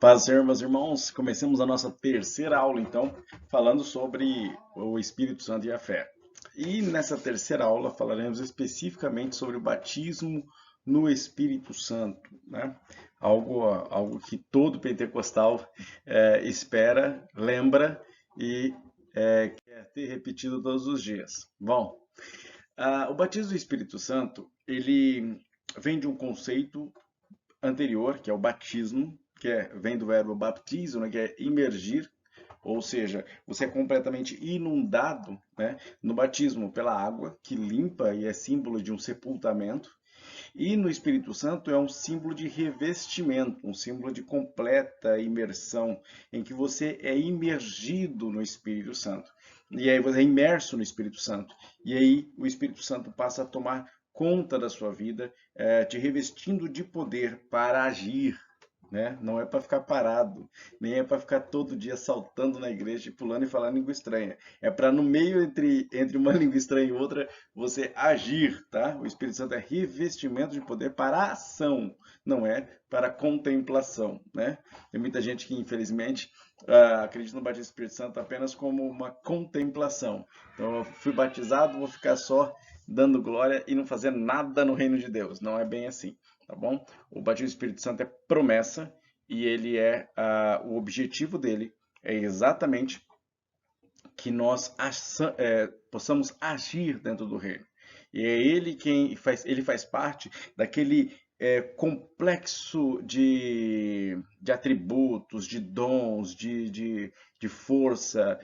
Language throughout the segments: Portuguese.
Paz, Senhor, meus irmãos. Comecemos a nossa terceira aula, então, falando sobre o Espírito Santo e a fé. E nessa terceira aula falaremos especificamente sobre o batismo no Espírito Santo, né? Algo que todo pentecostal espera, lembra e quer ter repetido todos os dias. Bom, o batismo do Espírito Santo, ele vem de um conceito anterior, que é o batismo, vem do verbo baptizo, né, que é imergir, ou seja, você é completamente inundado, né, no batismo pela água, que limpa e é símbolo de um sepultamento, e no Espírito Santo é um símbolo de revestimento, um símbolo de completa imersão, em que você é imergido no Espírito Santo. E aí você é imerso no Espírito Santo. E aí o Espírito Santo passa a tomar conta da sua vida, te revestindo de poder para agir, né? Não é para ficar parado, nem é para ficar todo dia saltando na igreja, pulando e falando língua estranha. É para no meio entre uma língua estranha e outra você agir, tá? O Espírito Santo é revestimento de poder para a ação, não é para contemplação, né? Tem muita gente que infelizmente acredita no batismo do Espírito Santo apenas como uma contemplação. Então eu fui batizado, vou ficar só dando glória e não fazer nada no reino de Deus. Não é bem assim, tá bom? O batismo do Espírito Santo é promessa e ele o objetivo dele é exatamente que nós possamos agir dentro do reino. E é ele quem faz, ele faz parte daquele complexo de atributos, de dons, de força,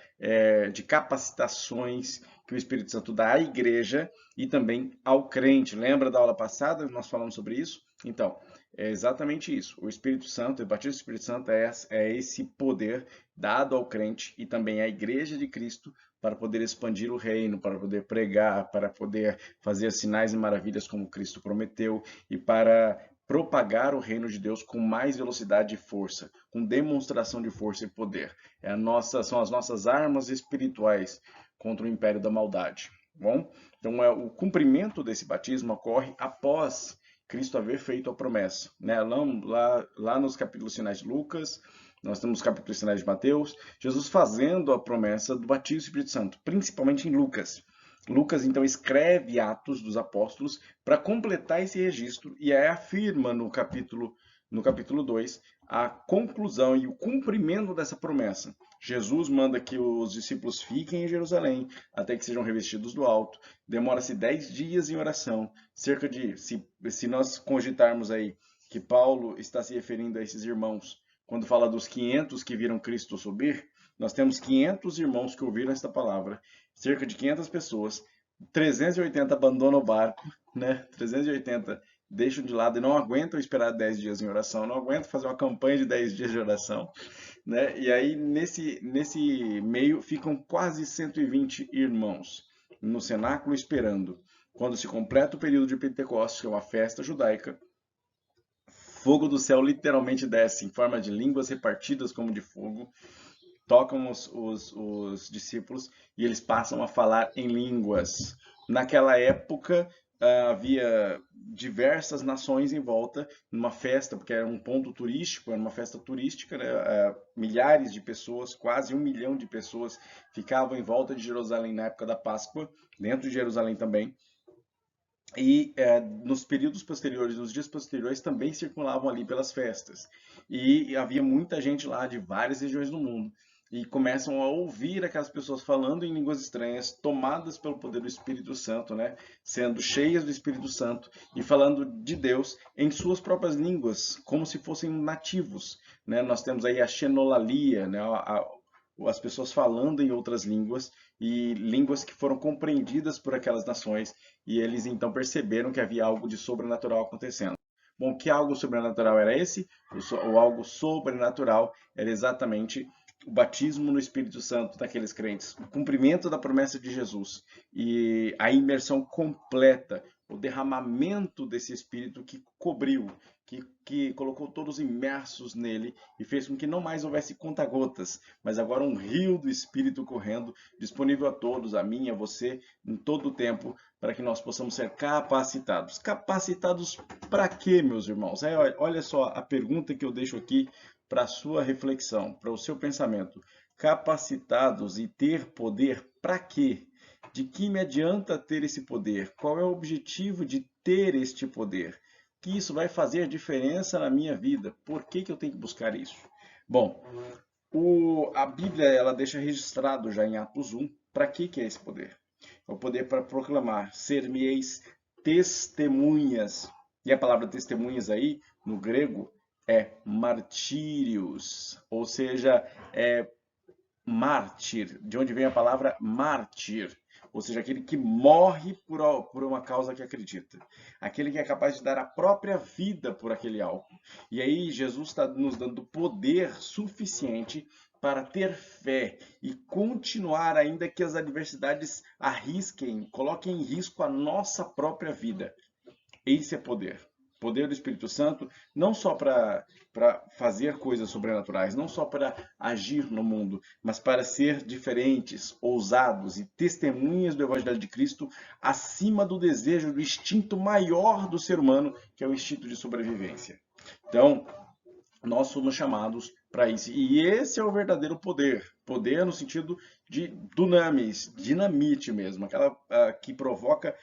de capacitações que o Espírito Santo dá à igreja e também ao crente. Lembra da aula passada? Nós falamos sobre isso? Então, é exatamente isso. O Espírito Santo, o batismo do Espírito Santo é esse poder dado ao crente e também à igreja de Cristo para poder expandir o reino, para poder pregar, para poder fazer sinais e maravilhas como Cristo prometeu e para propagar o reino de Deus com mais velocidade e força, com demonstração de força e poder. São as nossas armas espirituais contra o império da maldade. Bom, então o cumprimento desse batismo ocorre após Cristo haver feito a promessa, né? Lá nos capítulos finais de Lucas, nós temos os capítulos finais de Mateus, Jesus fazendo a promessa do batismo do Espírito Santo, principalmente em Lucas. Lucas então escreve Atos dos Apóstolos para completar esse registro e aí afirma no capítulo 2 a conclusão e o cumprimento dessa promessa. Jesus manda que os discípulos fiquem em Jerusalém até que sejam revestidos do alto. Demora-se 10 dias em oração, se nós cogitarmos aí que Paulo está se referindo a esses irmãos quando fala dos 500 que viram Cristo subir, nós temos 500 irmãos que ouviram esta palavra, cerca de 500 pessoas, 380 abandonam o barco, né? 380 deixam de lado e não aguentam esperar 10 dias em oração, não aguentam fazer uma campanha de 10 dias de oração, né? E aí nesse meio ficam quase 120 irmãos no cenáculo esperando. Quando se completa o período de Pentecostes, que é uma festa judaica, fogo do céu literalmente desce em forma de línguas repartidas como de fogo, tocam os discípulos e eles passam a falar em línguas. Naquela época havia diversas nações em volta numa festa, porque era um ponto turístico, era uma festa turística, né? Milhares de pessoas, quase 1 milhão de pessoas ficavam em volta de Jerusalém na época da Páscoa, dentro de Jerusalém também. E nos períodos posteriores, nos dias posteriores, também circulavam ali pelas festas. E havia muita gente lá de várias regiões do mundo. E começam a ouvir aquelas pessoas falando em línguas estranhas, tomadas pelo poder do Espírito Santo, né? Sendo cheias do Espírito Santo e falando de Deus em suas próprias línguas, como se fossem nativos, né? Nós temos aí a xenolalia, né? As pessoas falando em outras línguas e línguas que foram compreendidas por aquelas nações e eles então perceberam que havia algo de sobrenatural acontecendo. Bom, que algo sobrenatural era esse? O algo sobrenatural era exatamente o batismo no Espírito Santo daqueles crentes, o cumprimento da promessa de Jesus e a imersão completa, o derramamento desse Espírito que cobriu, que colocou todos imersos nele e fez com que não mais houvesse conta-gotas, mas agora um rio do Espírito correndo, disponível a todos, a mim, a você, em todo o tempo, para que nós possamos ser capacitados. Capacitados para quê, meus irmãos? Olha só a pergunta que eu deixo aqui para a sua reflexão, para o seu pensamento. Capacitados e ter poder para quê? De que me adianta ter esse poder? Qual é o objetivo de ter este poder? Que isso vai fazer diferença na minha vida? Por que eu tenho que buscar isso? Bom, a Bíblia ela deixa registrado já em Atos 1 para que é esse poder? É o poder para proclamar, ser-me-eis testemunhas. E a palavra testemunhas aí, no grego, é martírios, ou seja, é mártir, de onde vem a palavra mártir, ou seja, aquele que morre por uma causa que acredita, aquele que é capaz de dar a própria vida por aquele algo. E aí Jesus está nos dando poder suficiente para ter fé e continuar, ainda que as adversidades arrisquem, coloquem em risco a nossa própria vida. Esse é poder. Poder do Espírito Santo, não só para fazer coisas sobrenaturais, não só para agir no mundo, mas para ser diferentes, ousados e testemunhas do Evangelho de Cristo acima do desejo, do instinto maior do ser humano, que é o instinto de sobrevivência. Então, nós somos chamados para isso. E esse é o verdadeiro poder. Poder no sentido de dunamis, dinamite mesmo, aquela que provoca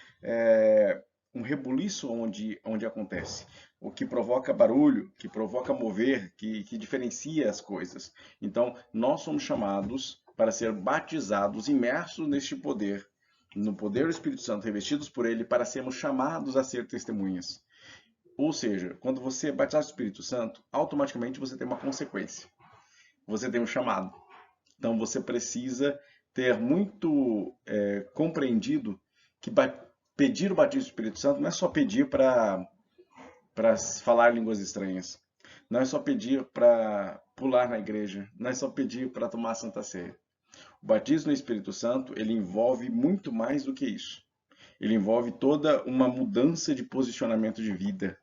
um rebuliço onde acontece. O que provoca barulho, que provoca mover, que diferencia as coisas. Então, nós somos chamados para ser batizados, imersos neste poder, no poder do Espírito Santo, revestidos por ele, para sermos chamados a ser testemunhas. Ou seja, quando você é batizado no Espírito Santo, automaticamente você tem uma consequência. Você tem um chamado. Então você precisa ter muito compreendido que pedir o batismo do Espírito Santo não é só pedir para falar línguas estranhas. Não é só pedir para pular na igreja. Não é só pedir para tomar a Santa Ceia. O batismo no Espírito Santo, ele envolve muito mais do que isso. Ele envolve toda uma mudança de posicionamento de vida.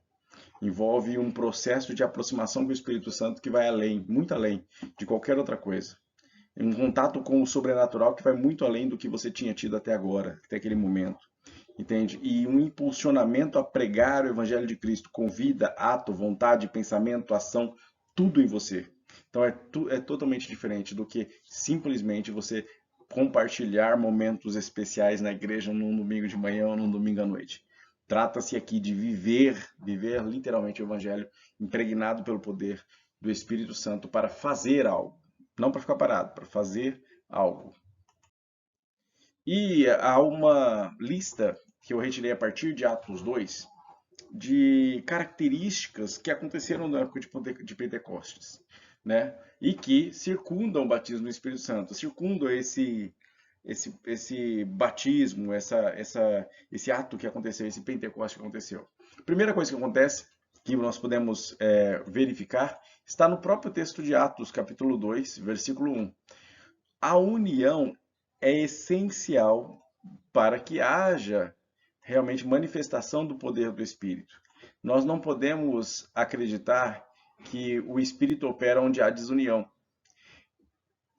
Envolve um processo de aproximação com o Espírito Santo que vai além, muito além de qualquer outra coisa. Um contato com o sobrenatural que vai muito além do que você tinha tido até agora, até aquele momento. Entende? E um impulsionamento a pregar o Evangelho de Cristo com vida, ato, vontade, pensamento, ação, tudo em você. Então é totalmente diferente do que simplesmente você compartilhar momentos especiais na igreja num domingo de manhã ou num domingo à noite. Trata-se aqui de viver literalmente o Evangelho, impregnado pelo poder do Espírito Santo para fazer algo. Não para ficar parado, para fazer algo. E há uma lista que eu retirei a partir de Atos 2 de características que aconteceram na época de Pentecostes, né? E que circundam o batismo no Espírito Santo, circundam esse batismo, esse ato que aconteceu, esse Pentecostes que aconteceu. A primeira coisa que acontece, que nós podemos verificar, está no próprio texto de Atos, capítulo 2, versículo 1. A união é essencial para que haja realmente manifestação do poder do Espírito. Nós não podemos acreditar que o Espírito opera onde há desunião.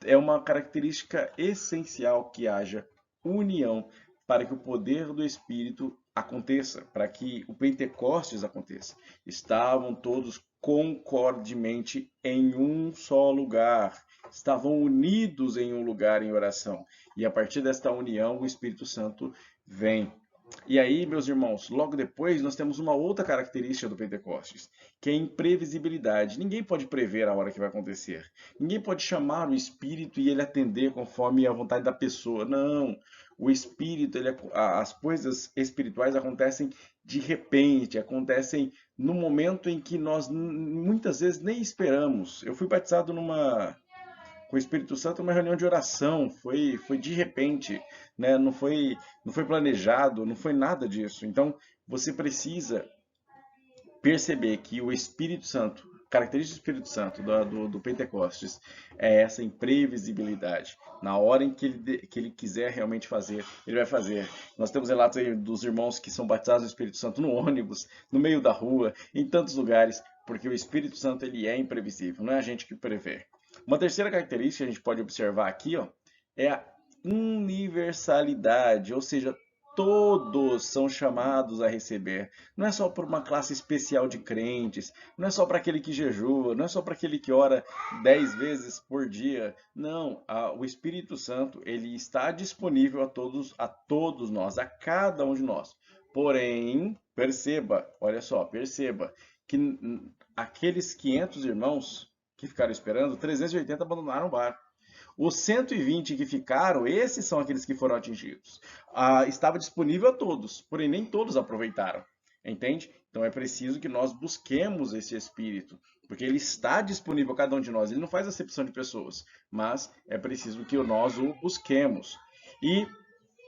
É uma característica essencial que haja união para que o poder do Espírito aconteça, para que o Pentecostes aconteça. Estavam todos concordemente em um só lugar, estavam unidos em um lugar em oração. E a partir desta união, o Espírito Santo vem. E aí, meus irmãos, logo depois nós temos uma outra característica do Pentecostes, que é a imprevisibilidade. Ninguém pode prever a hora que vai acontecer. Ninguém pode chamar o Espírito e ele atender conforme a vontade da pessoa. Não. O Espírito, as coisas espirituais acontecem de repente, acontecem no momento em que nós muitas vezes nem esperamos. Eu fui batizado com o Espírito Santo numa reunião de oração, foi de repente, né? Não foi planejado, não foi nada disso. Então, você precisa perceber que o Espírito Santo, característica do Espírito Santo, do Pentecostes, é essa imprevisibilidade. Na hora em que ele quiser realmente fazer, ele vai fazer. Nós temos relatos aí dos irmãos que são batizados no Espírito Santo no ônibus, no meio da rua, em tantos lugares, porque o Espírito Santo ele é imprevisível, não é a gente que prevê. Uma terceira característica que a gente pode observar aqui, ó, é a universalidade, ou seja, todos são chamados a receber. Não é só para uma classe especial de crentes, não é só para aquele que jejua, não é só para aquele que ora 10 vezes por dia. Não, o Espírito Santo, ele está disponível a todos nós, a cada um de nós. Porém, perceba, olha só, perceba que aqueles 500 irmãos que ficaram esperando, 380 abandonaram o barco. Os 120 que ficaram, esses são aqueles que foram atingidos. Estava disponível a todos, porém nem todos aproveitaram. Entende? Então é preciso que nós busquemos esse Espírito, porque ele está disponível a cada um de nós. Ele não faz acepção de pessoas, mas é preciso que nós o busquemos. E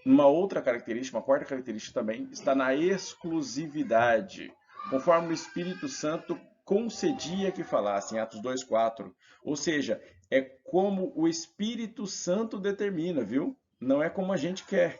uma outra característica, uma quarta característica também, está na exclusividade. Conforme o Espírito Santo concedia que falasse, em Atos 2:4. Ou seja, é como o Espírito Santo determina, viu? Não é como a gente quer,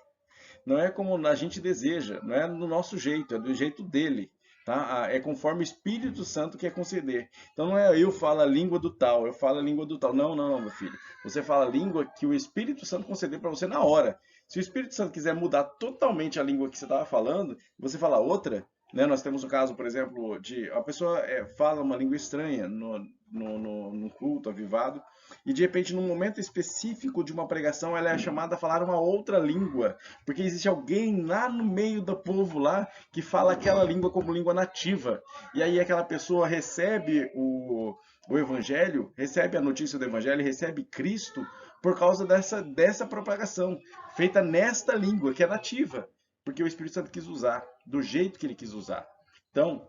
não é como a gente deseja, não é no nosso jeito, é do jeito dele. Tá? É conforme o Espírito Santo quer conceder. Então não é eu falo a língua do tal, eu falo a língua do tal. Não, não, não, meu filho. Você fala a língua que o Espírito Santo conceder para você na hora. Se o Espírito Santo quiser mudar totalmente a língua que você estava falando, você fala outra, né? Nós temos um caso, por exemplo, de a pessoa fala uma língua estranha no culto avivado, e de repente, num momento específico de uma pregação, ela é chamada a falar uma outra língua, porque existe alguém lá no meio do povo lá que fala aquela língua como língua nativa. E aí aquela pessoa recebe o evangelho, recebe a notícia do evangelho, recebe Cristo por causa dessa propagação, feita nesta língua que é nativa, porque o Espírito Santo quis usar, do jeito que ele quis usar. Então,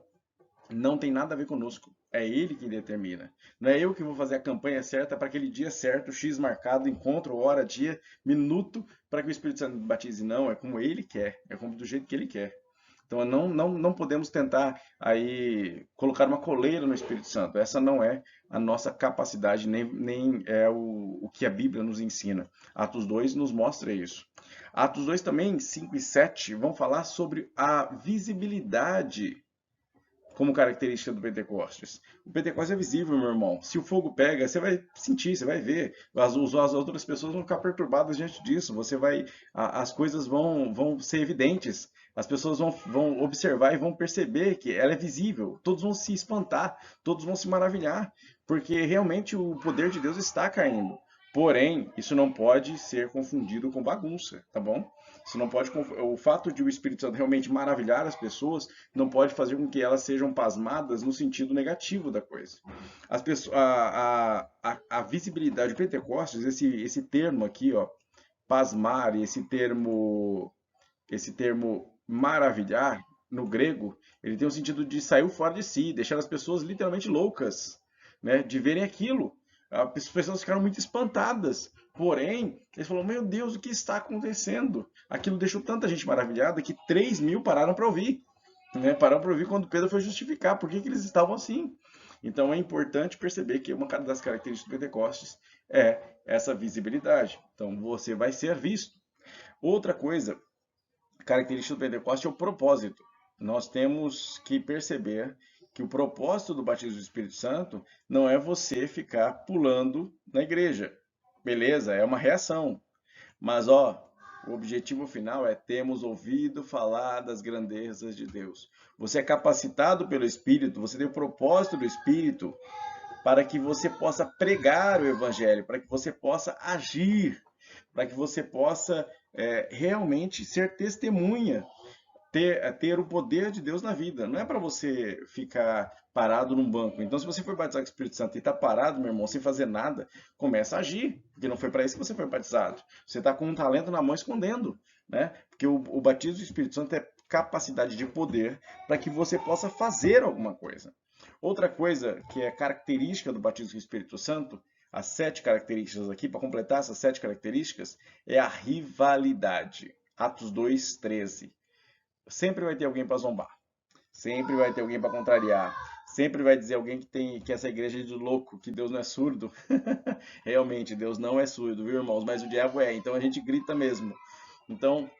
não tem nada a ver conosco. É ele quem determina. Não é eu que vou fazer a campanha certa para aquele dia certo, X marcado, encontro, hora, dia, minuto, para que o Espírito Santo me batize. Não, é como ele quer, é como do jeito que ele quer. Então não podemos tentar aí colocar uma coleira no Espírito Santo. Essa não é a nossa capacidade, nem é o que a Bíblia nos ensina. Atos 2 nos mostra isso. Atos 2 também, 5 e 7, vão falar sobre a visibilidade como característica do Pentecostes. O Pentecostes é visível, meu irmão. Se o fogo pega, você vai sentir, você vai ver. As outras pessoas vão ficar perturbadas diante disso. As coisas vão ser evidentes. As pessoas vão observar e vão perceber que ela é visível. Todos vão se espantar, todos vão se maravilhar, porque realmente o poder de Deus está caindo. Porém, isso não pode ser confundido com bagunça, tá bom? Isso não pode, o fato de o Espírito Santo realmente maravilhar as pessoas não pode fazer com que elas sejam pasmadas no sentido negativo da coisa. As pessoas, a visibilidade de Pentecostes, esse termo aqui, ó, pasmar, esse termo maravilhar, no grego, ele tem o sentido de sair fora de si, deixar as pessoas literalmente loucas, né, de verem aquilo. As pessoas ficaram muito espantadas. Porém, eles falaram, meu Deus, o que está acontecendo? Aquilo deixou tanta gente maravilhada que 3.000 pararam para ouvir. Né? Pararam para ouvir quando Pedro foi justificar por que eles estavam assim. Então é importante perceber que uma das características do Pentecostes é essa visibilidade. Então você vai ser visto. Outra coisa, característica do Pentecostes é o propósito. Nós temos que perceber que o propósito do batismo do Espírito Santo não é você ficar pulando na igreja. Beleza, é uma reação. Mas ó, o objetivo final é termos ouvido falar das grandezas de Deus. Você é capacitado pelo Espírito, você tem o propósito do Espírito para que você possa pregar o Evangelho, para que você possa agir, para que você possa realmente ser testemunha, ter o poder de Deus na vida. Não é para você ficar parado num banco. Então, se você foi batizado com o Espírito Santo e está parado, meu irmão, sem fazer nada, começa a agir, porque não foi para isso que você foi batizado. Você está com um talento na mão escondendo, né? Porque o batismo do Espírito Santo é capacidade de poder para que você possa fazer alguma coisa. Outra coisa que é característica do batismo com o Espírito Santo, as 7 características aqui, para completar essas 7 características, é a rivalidade. Atos 2:13. Sempre vai ter alguém para zombar. Sempre vai ter alguém para contrariar. Sempre vai dizer alguém que essa igreja é de louco, que Deus não é surdo. Realmente, Deus não é surdo, viu, irmãos? Mas o diabo é, então a gente grita mesmo. Então,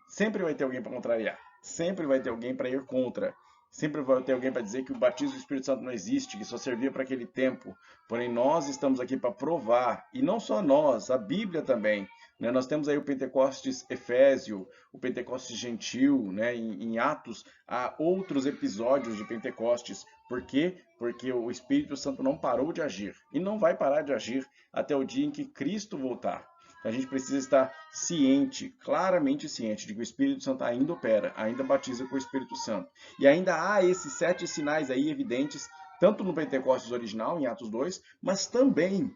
sempre vai ter alguém para contrariar. Sempre vai ter alguém para ir contra. Sempre vai ter alguém para dizer que o batismo do Espírito Santo não existe, que só servia para aquele tempo. Porém, nós estamos aqui para provar, e não só nós, a Bíblia também. Né? Nós temos aí o Pentecostes Efésio, o Pentecostes Gentil, né? Em Atos há outros episódios de Pentecostes. Por quê? Porque o Espírito Santo não parou de agir e não vai parar de agir até o dia em que Cristo voltar. A gente precisa estar ciente, claramente ciente, de que o Espírito Santo ainda opera, ainda batiza com o Espírito Santo. E ainda há esses 7 sinais aí evidentes, tanto no Pentecostes original, em Atos 2, mas também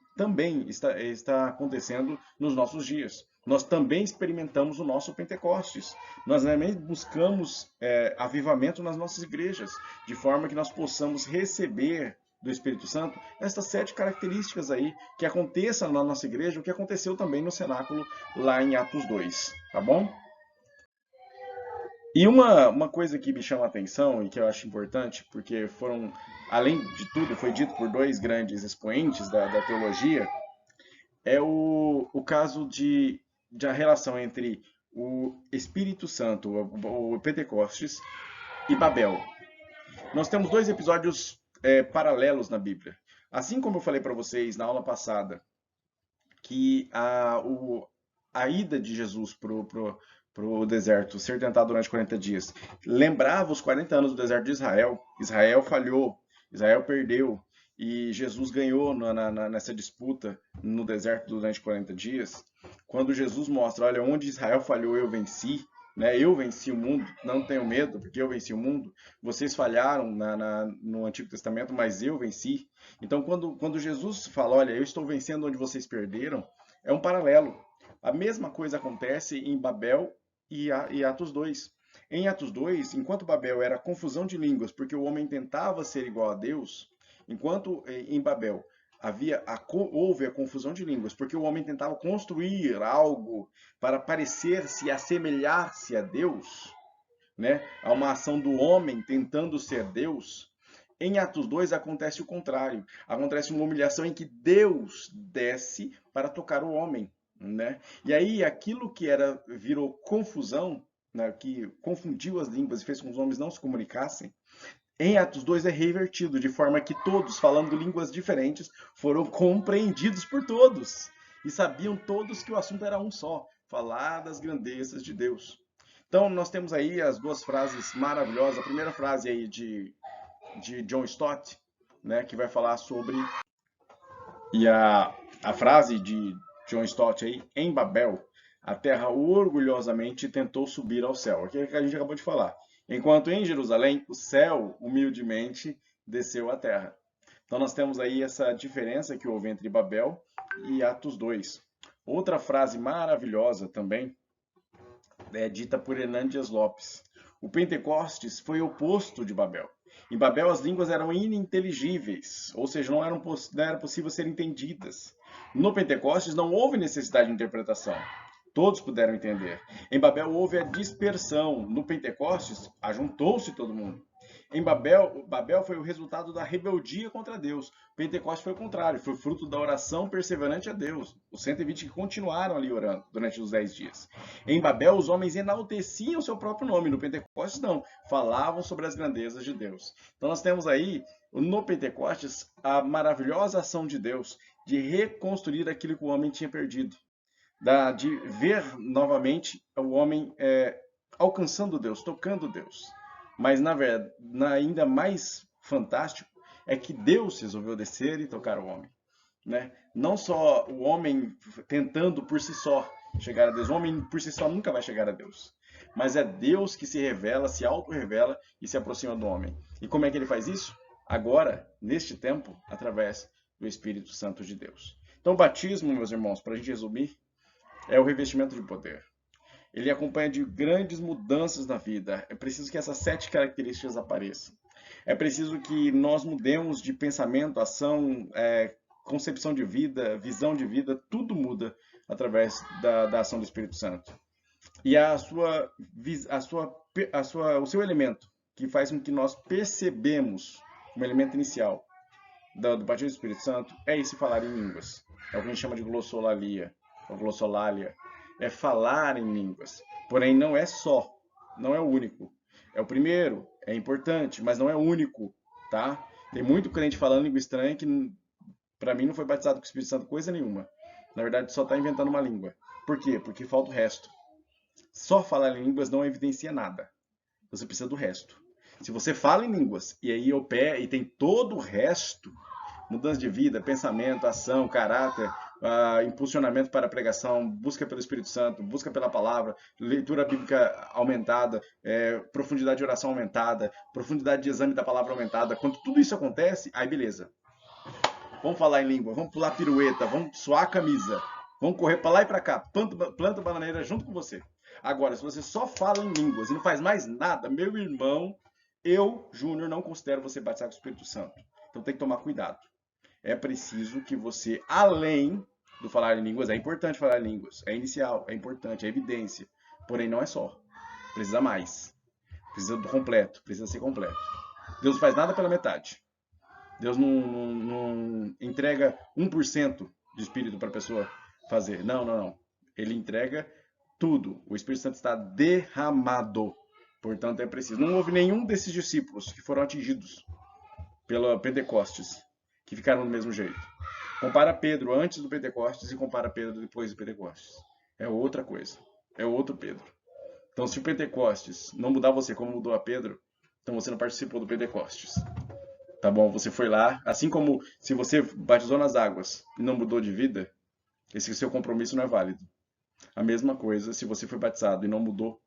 está acontecendo nos nossos dias. Nós também experimentamos o nosso Pentecostes. Nós também buscamos avivamento nas nossas igrejas, de forma que nós possamos receber do Espírito Santo, estas 7 características aí, que aconteça na nossa igreja, o que aconteceu também no cenáculo lá em Atos 2, tá bom? E uma coisa que me chama a atenção e que eu acho importante, porque foram, além de tudo, foi dito por 2 grandes expoentes da teologia, é o caso de a relação entre o Espírito Santo, o Pentecostes, e Babel. Nós temos 2 episódios paralelos na Bíblia. Assim como eu falei para vocês na aula passada, que a ida de Jesus para o deserto, ser tentado durante 40 dias, lembrava os 40 anos do deserto de Israel. Israel falhou, Israel perdeu, e Jesus ganhou nessa disputa no deserto durante 40 dias. Quando Jesus mostra, olha, onde Israel falhou, eu venci, né? Eu venci o mundo, não tenho medo, porque eu venci o mundo. Vocês falharam no Antigo Testamento, mas eu venci. Então, quando Jesus fala, olha, eu estou vencendo onde vocês perderam, é um paralelo. A mesma coisa acontece em Babel e Atos 2. Em Atos 2, enquanto Babel era confusão de línguas, porque o homem tentava ser igual a Deus, enquanto em Babel houve a confusão de línguas, porque o homem tentava construir algo para parecer-se e assemelhar-se a Deus, né? A uma ação do homem tentando ser Deus. Em Atos 2 acontece o contrário. Acontece uma humilhação em que Deus desce para tocar o homem, né? E aí aquilo que virou confusão, né, que confundiu as línguas e fez com que os homens não se comunicassem, em Atos 2 é revertido, de forma que todos, falando línguas diferentes, foram compreendidos por todos. E sabiam todos que o assunto era um só, falar das grandezas de Deus. Então, nós temos aí as 2 frases maravilhosas. A primeira frase aí de John Stott, né, que vai falar sobre... E a frase de John Stott aí, em Babel, a terra orgulhosamente tentou subir ao céu. Aquilo que a gente acabou de falar. Enquanto em Jerusalém, o céu humildemente desceu à terra. Então nós temos aí essa diferença que houve entre Babel e Atos 2. Outra frase maravilhosa também é dita por Hernandes Lopes. O Pentecostes foi o oposto de Babel. Em Babel as línguas eram ininteligíveis, ou seja, não era possível ser entendidas. No Pentecostes não houve necessidade de interpretação. Todos puderam entender. Em Babel houve a dispersão. No Pentecostes, ajuntou-se todo mundo. Em Babel foi o resultado da rebeldia contra Deus. Pentecostes foi o contrário, foi fruto da oração perseverante a Deus. Os 120 que continuaram ali orando durante os 10 dias. Em Babel, os homens enalteciam seu próprio nome. No Pentecostes, não. Falavam sobre as grandezas de Deus. Então nós temos aí, no Pentecostes, a maravilhosa ação de Deus de reconstruir aquilo que o homem tinha perdido. De ver novamente o homem alcançando Deus, tocando Deus. Mas, na verdade, ainda mais fantástico é que Deus resolveu descer e tocar o homem. Né? Não só o homem tentando por si só chegar a Deus. O homem por si só nunca vai chegar a Deus. Mas é Deus que se revela, se auto-revela e se aproxima do homem. E como é que ele faz isso? Agora, neste tempo, através do Espírito Santo de Deus. Então, o batismo, meus irmãos, para a gente resumir, é o revestimento de poder. Ele acompanha de grandes mudanças na vida. É preciso que essas 7 características apareçam. É preciso que nós mudemos de pensamento, ação, concepção de vida, visão de vida, tudo muda através da ação do Espírito Santo. E o seu elemento, que faz com que nós percebemos um elemento inicial do batismo do Espírito Santo, é esse falar em línguas. É o que a gente chama de glossolalia, ou glossolalia. É falar em línguas. Porém, não é só, não é o único. É o primeiro, é importante, mas não é o único, tá? Tem muito crente falando língua estranha que, para mim, não foi batizado com o Espírito Santo coisa nenhuma. Na verdade, só está inventando uma língua. Por quê? Porque falta o resto. Só falar em línguas não evidencia nada. Você precisa do resto. Se você fala em línguas e aí opera e tem todo o resto, mudança de vida, pensamento, ação, caráter, impulsionamento para a pregação, busca pelo Espírito Santo, busca pela palavra, leitura bíblica aumentada, profundidade de oração aumentada, profundidade de exame da palavra aumentada. Quando tudo isso acontece, aí beleza. Vamos falar em língua, vamos pular pirueta, vamos suar a camisa, vamos correr para lá e para cá, planta bananeira junto com você. Agora, se você só fala em línguas e não faz mais nada, meu irmão, eu, Júnior, não considero você batizado com o Espírito Santo. Então tem que tomar cuidado. É preciso que você, além do falar em línguas, é importante falar em línguas, é inicial, é importante, é evidência, porém não é só. Precisa mais. Precisa do completo, precisa ser completo. Deus não faz nada pela metade. Deus não entrega 1% de espírito para a pessoa fazer. Não. Ele entrega tudo. O Espírito Santo está derramado. Portanto, é preciso. Não houve nenhum desses discípulos que foram atingidos pela Pentecostes que ficaram do mesmo jeito. Compara Pedro antes do Pentecostes e compara Pedro depois do Pentecostes. É outra coisa. É outro Pedro. Então, se o Pentecostes não mudar você como mudou a Pedro, então você não participou do Pentecostes. Tá bom? Você foi lá, assim como se você batizou nas águas e não mudou de vida, esse seu compromisso não é válido. A mesma coisa, se você foi batizado e não mudou,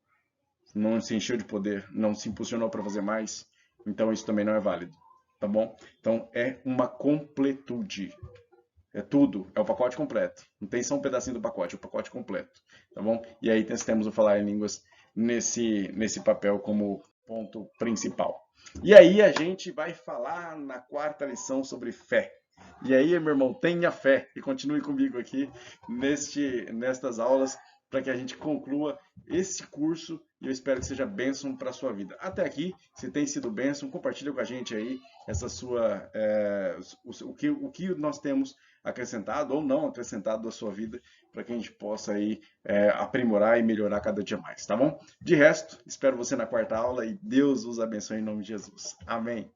não se encheu de poder, não se impulsionou para fazer mais, então isso também não é válido. Tá bom? Então é uma completude. É tudo, é o pacote completo. Não tem só um pedacinho do pacote, é o pacote completo. Tá bom? E aí temos o falar em línguas nesse papel como ponto principal. E aí a gente vai falar na quarta lição sobre fé. E aí, meu irmão, tenha fé e continue comigo aqui nestas aulas para que a gente conclua esse curso e eu espero que seja bênção para a sua vida. Até aqui, se tem sido bênção, compartilha com a gente aí essa sua, o que nós temos acrescentado ou não acrescentado da sua vida para que a gente possa aí aprimorar e melhorar cada dia mais, tá bom? De resto, espero você na quarta aula e Deus os abençoe em nome de Jesus. Amém.